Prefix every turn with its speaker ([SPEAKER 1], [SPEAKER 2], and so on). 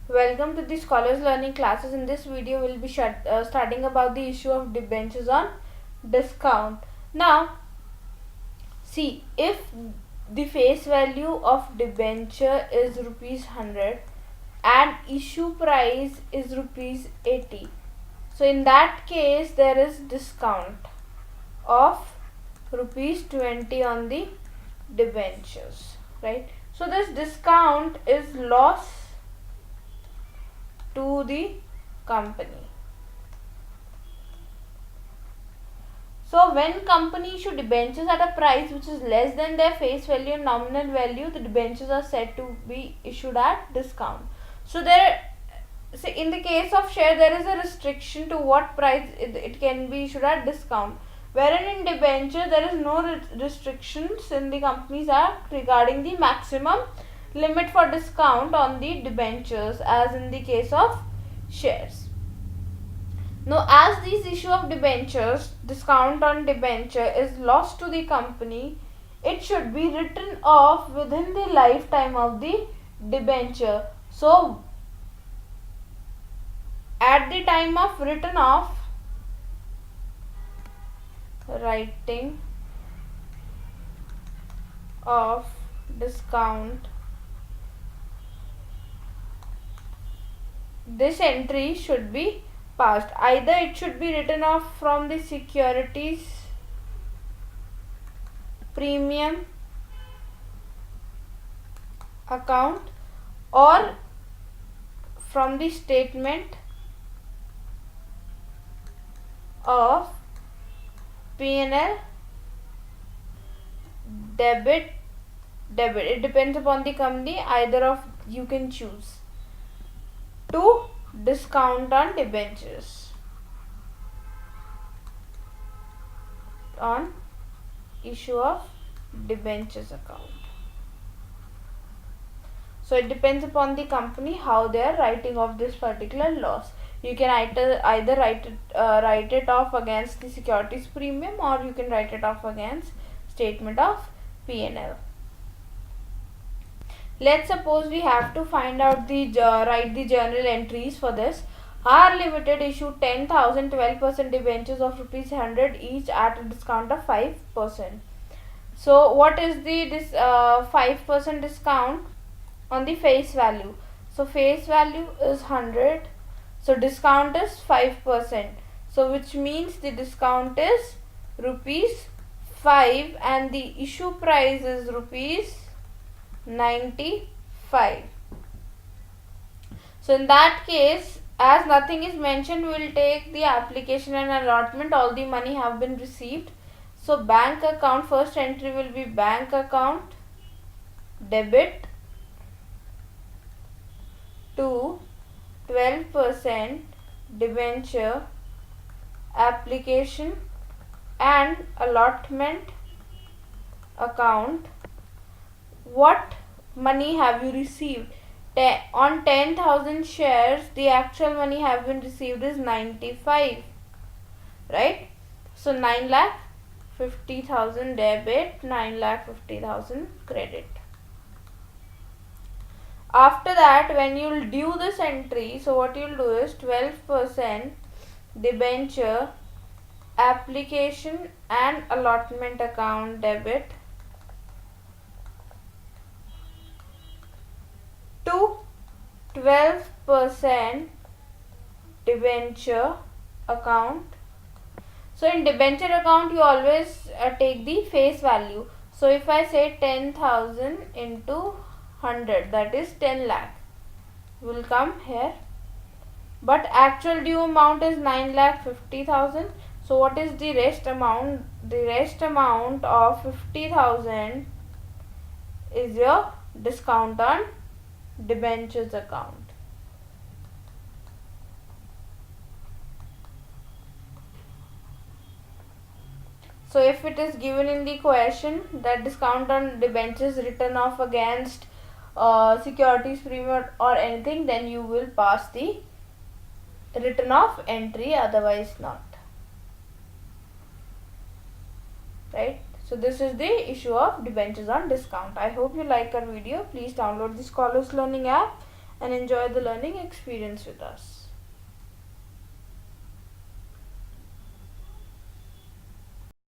[SPEAKER 1] Welcome to the Scholars Learning classes. In this video, we'll be starting about the issue of debentures on discount. Now, see, if the face value of debenture is rupees 100 and issue price is rupees 80, so in that case, there is discount of rupees 20 on the debentures, right? So this discount is loss to the company. So when company issue debentures at a price which is less than their face value and nominal value, the debentures are said to be issued at discount. So in the case of share, there is a restriction to what price it can be issued at discount. Wherein in debenture, there is no restrictions in the Companies Act regarding the maximum limit for discount on the debentures as in the case of shares. Now, as this issue of debentures, discount on debenture is lost to the company, it should be written off within the lifetime of the debenture. So, at the time of written off, writing of discount, this entry should be passed. Either it should be written off from the securities premium account or from the statement of P&L debit. It depends upon the company. Either of you can choose. To discount on debentures on issue of debentures account. So it depends upon the company how they are writing off this particular loss. You can either write it off against the securities premium, or you can write it off against statement of P&L. Let's suppose we have to find out write the journal entries for this. R Limited issued 10,000 12% debentures of rupees 100 each at a discount of 5%. So what is this 5% discount on the face value? So face value is 100. So discount is 5%. So which means the discount is rupees 5 and the issue price is rupees 95. So in that case, as nothing is mentioned, we will take the application and allotment. All the money have been received. So bank account, first entry will be bank account debit to 12% debenture application and allotment account. What money have you received? On 10,000 shares, the actual money have been received is 95, right? So 9,50,000 debit, 9,50,000 credit. After that, when you will do this entry, so what you will do is 12% debenture application and allotment account debit to 12% debenture account. So in debenture account, you always take the face value. So if I say 10,000 into 100, that is 10 lakh will come here, but actual due amount is 9,50,000. So what is the rest amount? The rest amount of 50,000 is your discount on debentures account. So if it is given in the question that discount on debentures written off against securities premium or anything, then you will pass the written off entry, otherwise not, right? So this is the issue of debentures on discount. I hope you like our video. Please download the Scholars Learning app and enjoy the learning experience with us.